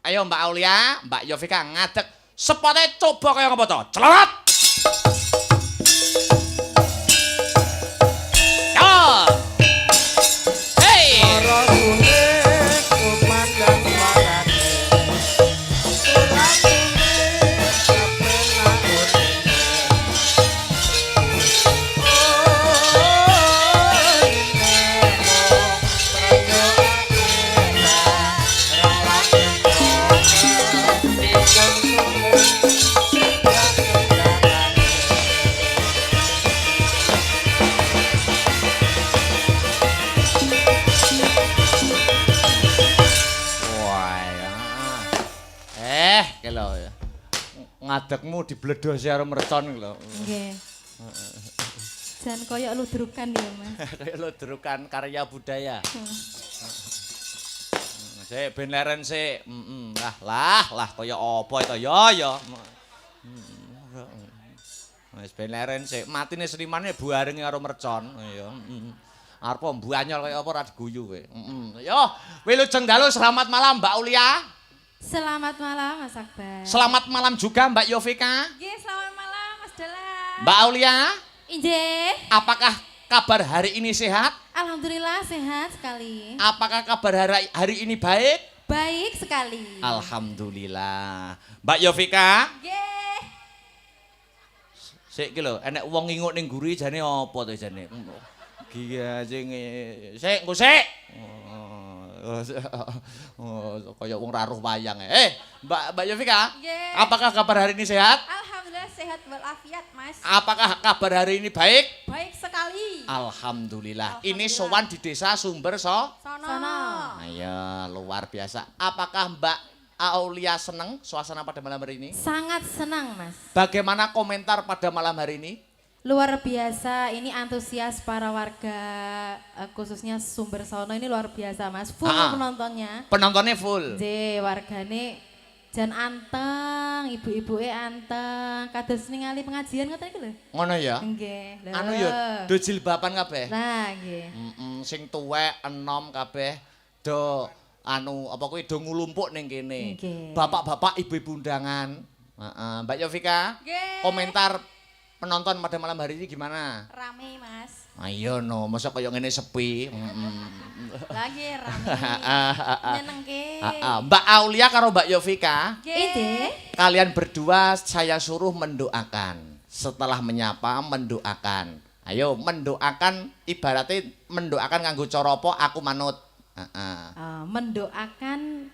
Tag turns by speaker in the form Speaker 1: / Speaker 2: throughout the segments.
Speaker 1: Ayo Mbak Aulia, Mbak Yovika ngadeg spote coba kaya ngapa to? Celot. Ya. Hei. Ngadegmu dibledosi karo mercon lho.
Speaker 2: Nggih. Jan koyo ludrukan ya, Mas.
Speaker 1: Kayak ludrukan karya budaya. Sik ben leren sik. Lah kaya apa to ya. Wis ben leren sik. Matine senimane buareng karo mercon ya. Arep mbanyol kaya apa ora diguyu kowe. Yo, wilujeng dalu selamat malam Mbak Aulia.
Speaker 2: Selamat malam Mas Akbar.
Speaker 1: Selamat malam juga Mbak Yovika.
Speaker 2: Nggih, selamat malam Mas Dahlan.
Speaker 1: Mbak Aulia,
Speaker 2: Injih.
Speaker 1: apakah kabar hari ini sehat?
Speaker 2: Alhamdulillah sehat sekali.
Speaker 1: Apakah kabar hari ini baik?
Speaker 2: Baik sekali.
Speaker 1: Alhamdulillah. Mbak Yovika,
Speaker 2: Nggih.
Speaker 1: sik ki lho, enek wong ngingut ning guri jane apa to jane? Giya sing sik engko sik. Kayak wong raruh wayang. Mbak Yovika,
Speaker 2: Nggih.
Speaker 1: apakah kabar hari ini sehat?
Speaker 2: Alhamdulillah sehat walafiat, Mas.
Speaker 1: Apakah kabar hari ini baik?
Speaker 2: Baik sekali.
Speaker 1: Alhamdulillah. Ini
Speaker 2: Alhamdulillah.
Speaker 1: sowan di desa Sumber
Speaker 2: Sono.
Speaker 1: Ayo, luar biasa. Apakah Mbak Aulia senang suasana pada malam hari ini?
Speaker 2: Sangat senang, Mas.
Speaker 1: Bagaimana komentar pada malam hari ini?
Speaker 2: Luar biasa, ini antusias para warga khususnya Sumber Sono ini luar biasa, Mas. Full penontonnya.
Speaker 1: Penontonnya full.
Speaker 2: Wargane jan anteng, ibu-ibuke anteng, kados ningali pengajian ngoten iki lho.
Speaker 1: Ngono ya?
Speaker 2: Nggih. Lho.
Speaker 1: Anu ya, do jilbaban kabeh.
Speaker 2: Nah, nggih.
Speaker 1: Sing tuwek, enom kabeh do anu apa kuwi do ngulumpuk ning kene.
Speaker 2: Nggih.
Speaker 1: Bapak-bapak, ibu-ibu undangan. Mbak Yovika,
Speaker 2: Nggih.
Speaker 1: komentar penonton pada malam hari ini gimana?
Speaker 2: Rame, Mas.
Speaker 1: Ayo no, masa kayak ngene sepi.
Speaker 2: Lagi rame. Nyenengke.
Speaker 1: Mbak Aulia karo Mbak Yovika,
Speaker 2: Nggih.
Speaker 1: kalian berdua saya suruh mendoakan. Setelah menyapa mendoakan. Ayo mendoakan, ibaratnya mendoakan nganggo cara apa aku manut.
Speaker 2: Mendoakan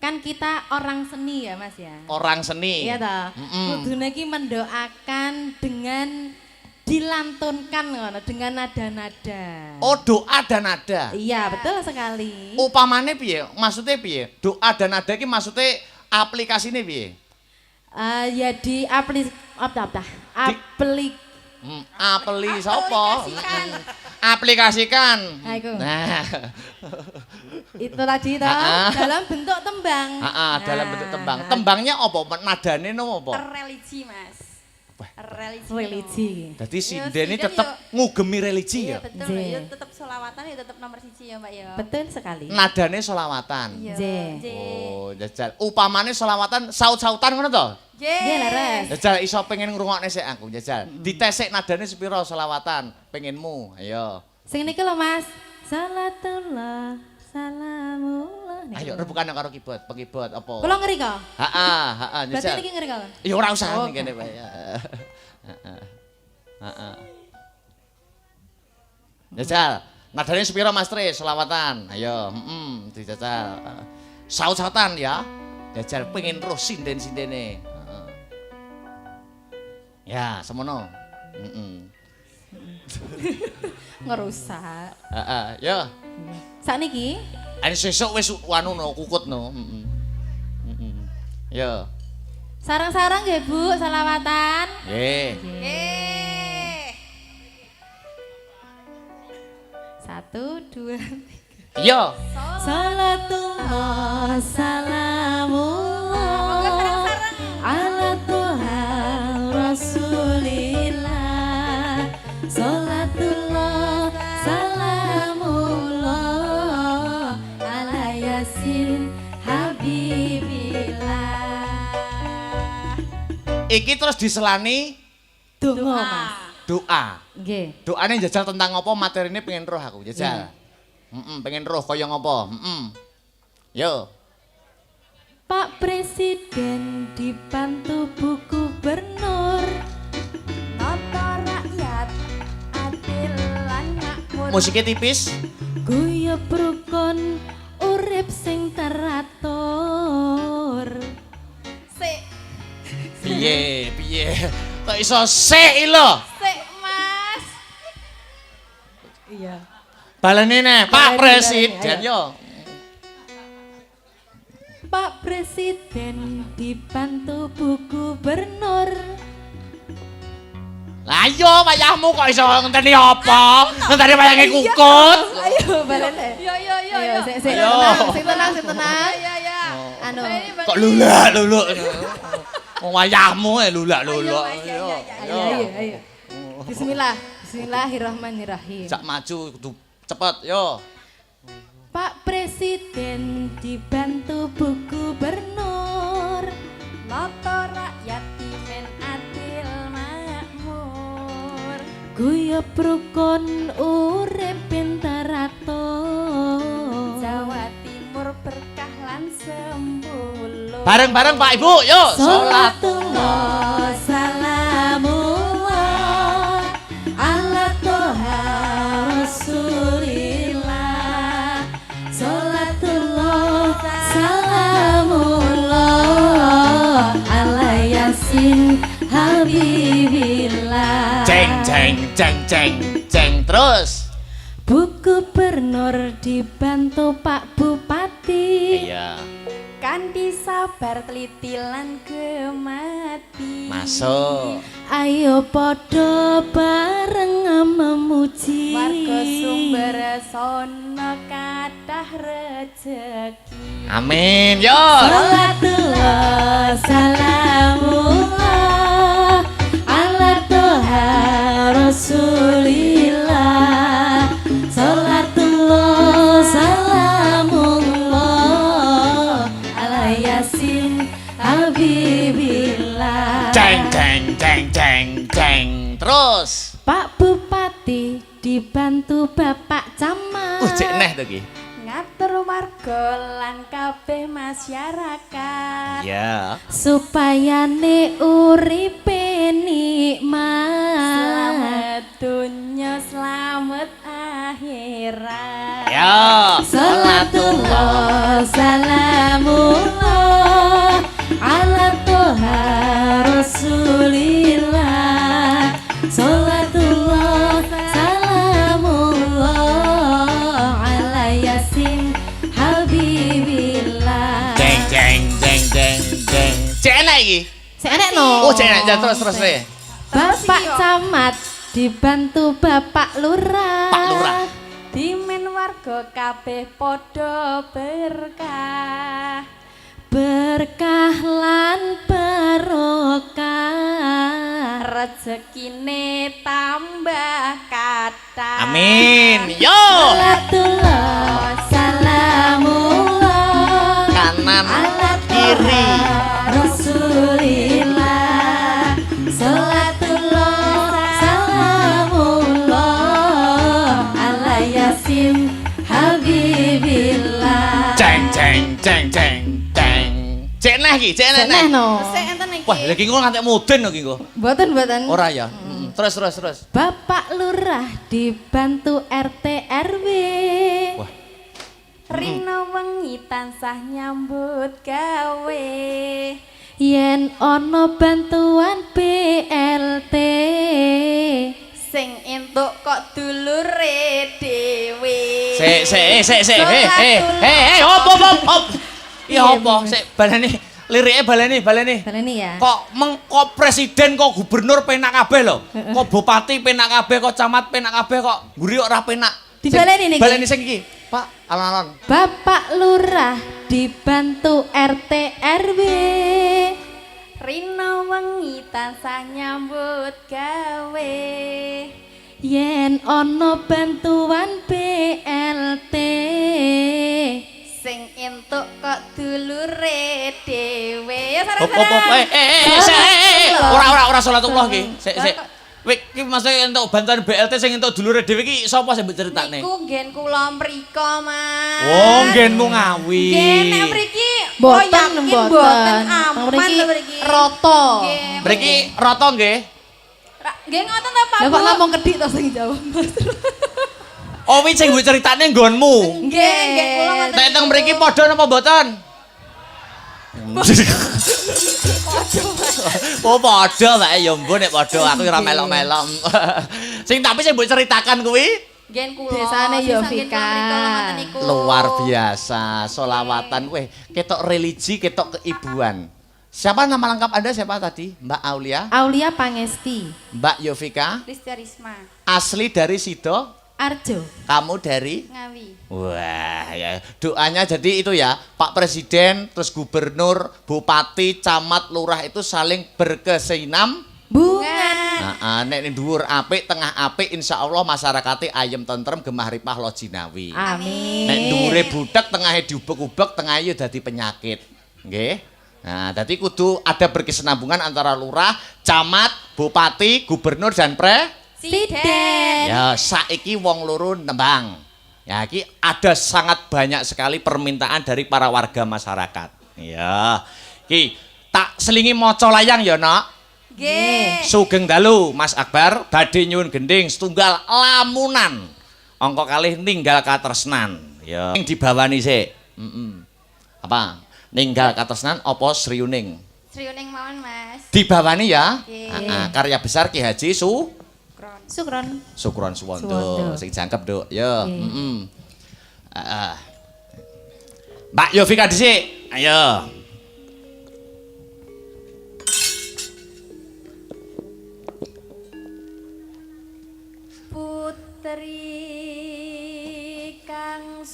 Speaker 2: kan kita orang seni ya, Mas ya.
Speaker 1: Orang seni.
Speaker 2: Iya toh. Kudune iki mendoakan dengan dilantunkan ngono, dengan nada-nada.
Speaker 1: Oh, doa dan nada.
Speaker 2: Iya, betul sekali.
Speaker 1: Upamane piye? Maksudnya piye? Doa dan nada iki maksudnya aplikasine piye?
Speaker 2: Ya di apli
Speaker 1: Apeli sapa? Aplikasikan.
Speaker 2: Nah, iku.
Speaker 1: Nah.
Speaker 2: Itu tadi toh dalam bentuk tembang.
Speaker 1: Dalam bentuk tembang. Tembangnya apa? Nadane no apa?
Speaker 2: Religi, Mas. Religi.
Speaker 3: religi.
Speaker 1: Jadi sinden ini tetap ngugemi religi ya?
Speaker 2: Iya betul, ya tetap selawatan ya tetap nomor 1 ya Mbak ya.
Speaker 3: Betul sekali.
Speaker 1: Nadane solawatan.
Speaker 2: Iya.
Speaker 1: Oh, jajal. Upamane solawatan saut-sautan ngono to?
Speaker 3: Iya leres.
Speaker 1: Jajal iso pengen ngrungokne sik aku, jajal. Ditesek nadane sepiro solawatan pengenmu. Ayo.
Speaker 3: Sing niki lho Mas. Salatullah, salamullah.
Speaker 1: Ayo rebukan karo keyboard, pengkeyboard apa?
Speaker 3: Kula ngeri kok.
Speaker 1: Heeh,
Speaker 3: Berarti
Speaker 1: jajal.
Speaker 3: niki ngeri kok.
Speaker 1: Ya ora usah
Speaker 3: Oh,
Speaker 1: ngene wae. Heeh. Jajal, nadane sepiro Mas Tri selawatan? Ayo, dijajal. Saut-sautan ya. Jajal pengen roh sinden-sindene. Heeh. Ya, semono.
Speaker 3: Ngerusak.
Speaker 1: Heeh, ya.
Speaker 3: Sakniki
Speaker 1: Ane sesuk wis anu no kukut no. Ya.
Speaker 3: sarang-sarang nggih Bu, selawatan.
Speaker 1: Nggih.
Speaker 2: Eh.
Speaker 3: 1 2
Speaker 1: Iya.
Speaker 3: Salatullah salamullah ala Tuhan Rasulillah. Salatullah salamullah ala Yasin Habib
Speaker 1: Iki terus diselani
Speaker 2: Donga, Mas.
Speaker 1: doa.
Speaker 2: Nggih.
Speaker 1: Doane njajal tentang apa materine pengen roh aku jajal. Pengen roh kaya ngapa? Yo.
Speaker 3: Pak Presiden dibantu Bu Gubernur, nata rakyat adil lan makmur.
Speaker 1: Musiknya tipis.
Speaker 3: Guyub rukun urip sing teratur.
Speaker 2: Sik,
Speaker 1: Piye? Kok iso sik lho?
Speaker 2: sik, Mas. Iya.
Speaker 1: Baleni neh, Pak
Speaker 2: Baleni,
Speaker 1: Presiden
Speaker 2: ayo.
Speaker 1: yo.
Speaker 3: Pak Presiden dibantu Bu Gubernur,
Speaker 1: Lah yo wayahmu kok iso ngenteni apa? Ngenteni wayange kukut.
Speaker 2: Ayo balene.
Speaker 3: yo
Speaker 2: Ayo, sik
Speaker 1: Ayo.
Speaker 2: tenang.
Speaker 3: ya.
Speaker 2: Anu,
Speaker 1: Kok lulak-luluk. Wayahmu lulak-luluk.
Speaker 2: ayo. Bismillahirrahmanirrahim.
Speaker 1: Jak maju kudu cepet yo.
Speaker 3: Pak Presiden dibantu Bu Gubernur, nata rakyat dimen adil makmur. Guyub rukun urip teratur. Jawa Timur berkah lan sembuluh.
Speaker 1: Bareng-bareng Pak Ibu, yo.
Speaker 3: Sholatullah salamullah ala toha rasulillah. Sholatullah salamullah ala yasin habibillah.
Speaker 1: Ceng terus.
Speaker 3: Bu Gubernur dibantu Pak Bupati.
Speaker 1: Iya.
Speaker 3: Kandi sabar teliti lan gemati.
Speaker 1: Masuk.
Speaker 3: Ayo podo bareng memuji.
Speaker 2: Warga sumber
Speaker 3: sono kathah rejeki.
Speaker 1: Amin, yo.
Speaker 3: Salatullah salamullah ala toha rasulillah. Salatullah salamullah ala yasin habibillah.
Speaker 1: Ceng. Terus.
Speaker 3: Pak Bupati dibantu Bapak Camat.
Speaker 1: Cek neh to ki.
Speaker 3: Ngatur warga lan kabeh masyarakat.
Speaker 1: Ya.
Speaker 3: Supaya ne uripe nikmat. Selamat dunya, selamat akhirat.
Speaker 1: Ya.
Speaker 3: Salatullah salamullah ala toha rasulillah. Salatullah salamullah ala yasin habibillah.
Speaker 1: Ceng. Cek enak iki.
Speaker 2: Sik enek no.
Speaker 1: Oh, cek enak. Ya, terus le.
Speaker 3: Bapak Camat dibantu Bapak Lurah.
Speaker 1: Pak Lurah.
Speaker 3: Dimen warga kabeh padha berkah. Berkah lan barokah. Rezekine tambah kathah.
Speaker 1: Amin. Yo.
Speaker 3: Salatullah salamullah
Speaker 1: Kanan
Speaker 3: ala
Speaker 1: kiri.
Speaker 3: Rasulillah. Salatullah salamullah ala yasin habibillah.
Speaker 1: Ceng. Cek enak iki, cek enak.
Speaker 2: Sik no. Sik enten iki.
Speaker 1: Wah, lagi engko ngantek mudin lho iki engko.
Speaker 2: Mboten.
Speaker 1: Ora ya. Terus.
Speaker 3: Bapak Lurah dibantu RT RW.
Speaker 1: Wah.
Speaker 3: Rino wengi tansah nyambut gawe. Yen ana bantuan BLT
Speaker 2: Sing entuk kok dulure dhewe.
Speaker 1: Sik. Hop. Iya apa? Sik baleni lirike baleni.
Speaker 2: Baleni ya.
Speaker 1: Kok mengko presiden kok gubernur penak kabeh lho. Kok bupati penak kabeh, kok camat penak kabeh, kok mburi ora penak.
Speaker 2: Dibaleni niki.
Speaker 1: Baleni sing iki, Pak, alon-alon.
Speaker 3: Bapak Lurah dibantu RT RW.
Speaker 2: Rino wengi tansah nyambut gawe.
Speaker 3: Yen ana bantuan BLT
Speaker 2: Sing entuk kok dulure dhewe. Ya
Speaker 1: Hop. ora salatullah ki. Sik. Wik iki maksudnya entuk bantuan BLT sing entuk dulure dhewe iki sapa sing mbok critakne?
Speaker 3: Niku nggen kula mriko, Mas.
Speaker 1: Oh, nggenmu ngawi.
Speaker 3: Nggih, nek mriki
Speaker 2: Mboten,
Speaker 3: mboten
Speaker 2: mboten.
Speaker 3: aman
Speaker 2: Mriki
Speaker 3: lho mriki.
Speaker 2: rata.
Speaker 3: Nggih.
Speaker 1: Mriki rata nggih.
Speaker 3: Nggih ngoten ta, Pak.
Speaker 2: Lah
Speaker 3: Bu?
Speaker 2: kok namung kedik to sing jawab, Mas.
Speaker 1: Oh, wi sing mbok critakne nggonmu.
Speaker 3: Nggih, kula ngoten.
Speaker 1: Nek teng mriki padha napa mboten? Oh padha wae ya mbok nek padha aku ora melok-melok. Sing tapi sing mbok ceritakan kuwi
Speaker 3: Nggih kula.
Speaker 2: Desane ya,
Speaker 3: sisa nggih
Speaker 2: Vika.
Speaker 3: kula mriko ngoten niku.
Speaker 1: luar biasa. Solawatan weh ketok religi, ketok keibuan. Siapa nama lengkap Anda siapa tadi? Mbak Aulia?
Speaker 2: Aulia Pangesti,
Speaker 1: Mbak Yovika?
Speaker 3: Listia Risma.
Speaker 1: Asli dari Sido?
Speaker 2: Arjo.
Speaker 1: Kamu dari?
Speaker 3: Ngawi.
Speaker 1: Wah ya doanya jadi itu ya Pak Presiden terus Gubernur, Bupati, Camat, Lurah itu saling berkesinam.
Speaker 2: Bunga.
Speaker 1: Nah, nek ning dhuwur apik, tengah apik, insyaallah masyarakate ayem tentrem, gemah ripah lo jinawi.
Speaker 2: Amin.
Speaker 1: Nek dhuwure butek, tengahe diubek-ubek, tengahe ya dadi penyakit. Nggih. Nah, dadi kudu ada berkesinambungan antara lurah, camat, bupati, gubernur dan
Speaker 3: Siden.
Speaker 1: Ya, saiki wong loro nembang. Ya, iki ada sangat banyak sekali permintaan dari para warga masyarakat. Ya. Iki tak selingi maca layang ya, Nak.
Speaker 3: Nggih.
Speaker 1: Sugeng dalu Mas Akbar badhe nyuwun gending setunggal lamunan angka kalih ninggal katresnan ya sing dibawani sik apa ninggal katresnan apa sriuning
Speaker 3: Sriuning mawon, Mas.
Speaker 1: dibawani ya
Speaker 3: Nggih.
Speaker 1: karya besar Ki Haji
Speaker 2: Sukron.
Speaker 1: Sukron Suwondo
Speaker 2: Suwondo.
Speaker 1: sing jangkep Duk ya
Speaker 2: Nggih.
Speaker 1: Mbak Yovika dhisik ayo
Speaker 3: Putri kang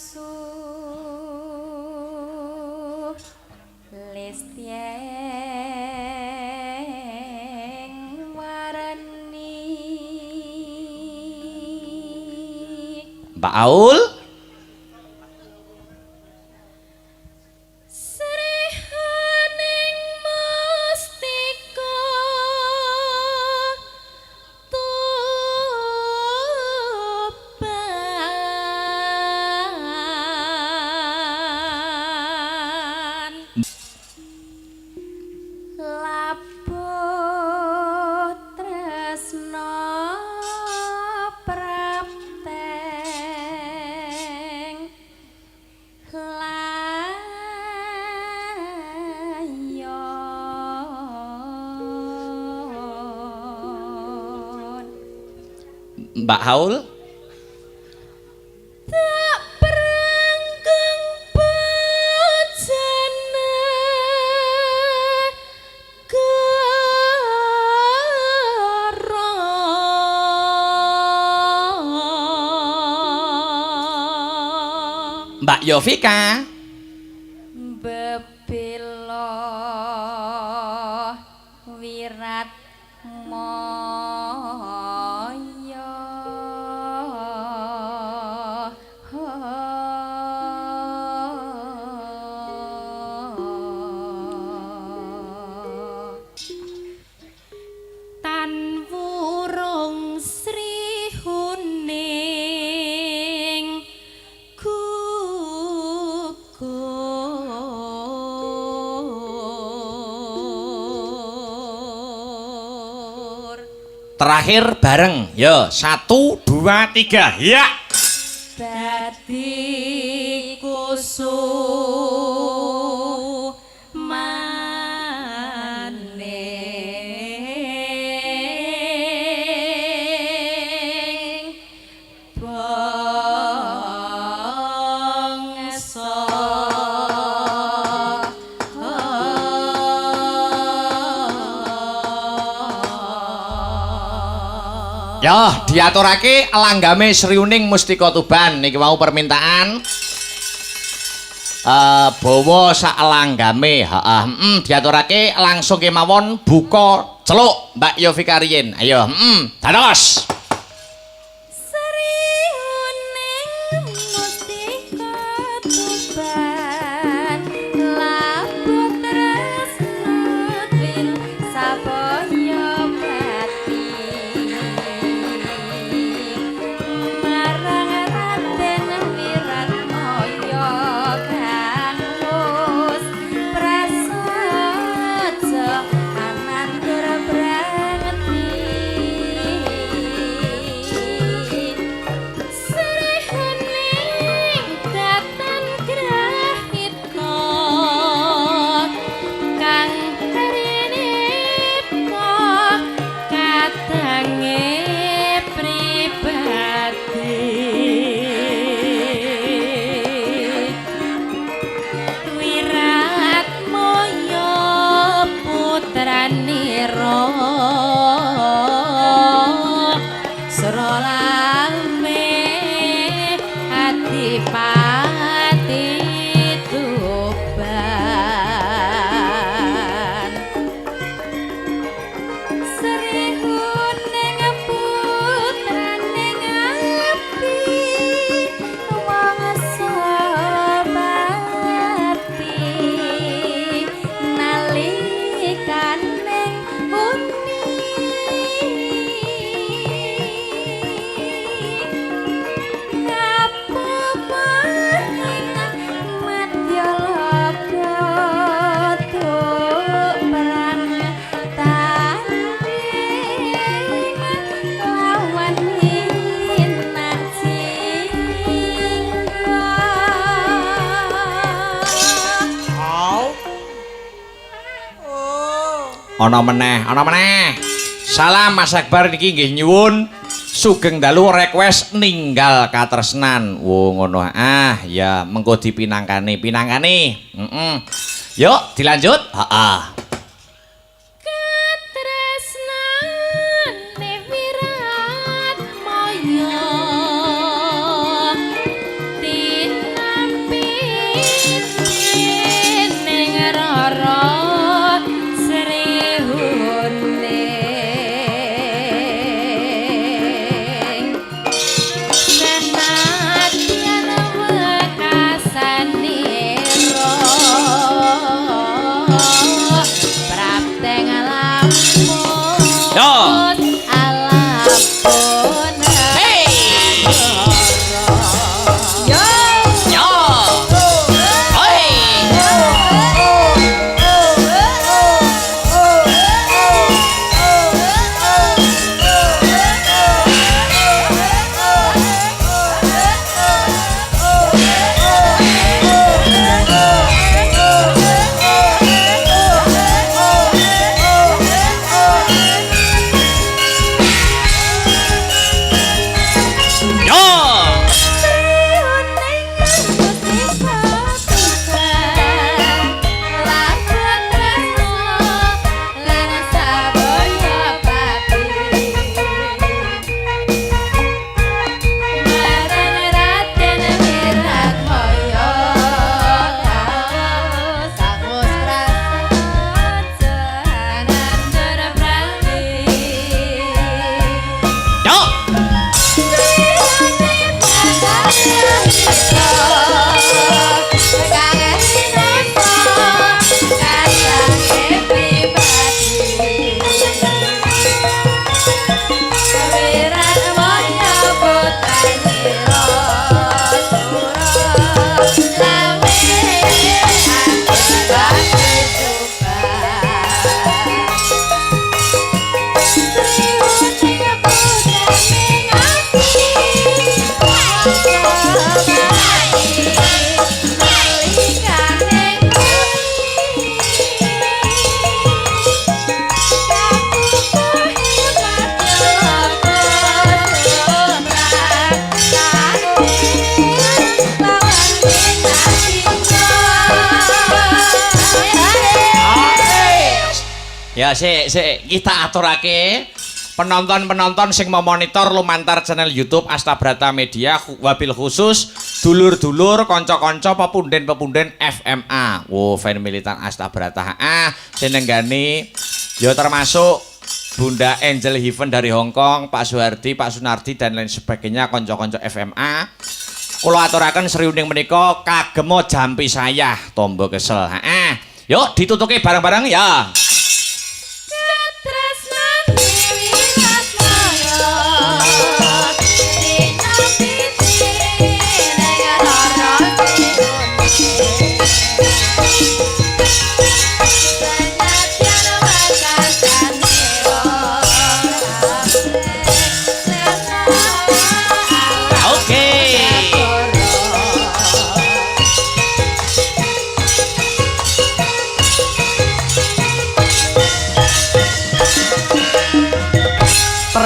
Speaker 3: Lestieng warani
Speaker 1: Mbak Aul
Speaker 3: Srihaning mustika tuban labuh tresna prapteng layon
Speaker 1: Mbak Haul
Speaker 3: tak pranggeng bojone karo
Speaker 1: Mbak Yovika
Speaker 3: bebelo wirat moyo tan wurung sri huning gugur
Speaker 1: terakhir bareng yo 1 2 3 ya
Speaker 3: dadi kusumaning bangsa
Speaker 1: ya diaturake langgame sriuning mustika tuban niki mau permintaan bawa sak langgame diaturake langsung kemawon buka celuk Mbak Yovika Rien ayo dados
Speaker 3: Sriuning mustika tuban labuh tresna wil saboyo
Speaker 1: Ana meneh, ana meneh. Salam Mas Akbar niki nggih nyuwun sugeng dalu request ninggal katresnan. Wo ngono. Ah, ya mengko dipinangkani. Yuk, dilanjut. Heeh.
Speaker 3: Katresnane wirat maya tinampi ning rara srihune senadyan wekasanira prapteng lampun
Speaker 1: Yo.
Speaker 3: alapun
Speaker 1: Hey.
Speaker 3: yo
Speaker 1: Yo. Hoi. Yo. Yo. Ya sik kita aturake penonton-penonton sing mau monitor lumantar channel YouTube Astabrata Media wabil khusus dulur-dulur kanca-kanca pepunden-pepunden FMA. Wo fan militan Astabrata. Sing nenggani ya termasuk Bunda Angel Heaven dari Hong Kong, Pak Suhardi, Pak Sunardi dan lain sebagainya kanca-kanca FMA. Kula aturaken sriuning menika kagemo jampi saya tombo kesel. Yuk ditutuke bareng-bareng ya.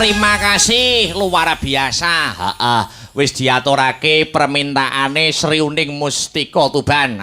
Speaker 1: Terima kasih luar biasa. Wis diaturake permintaane Sriuning Mustika Tuban.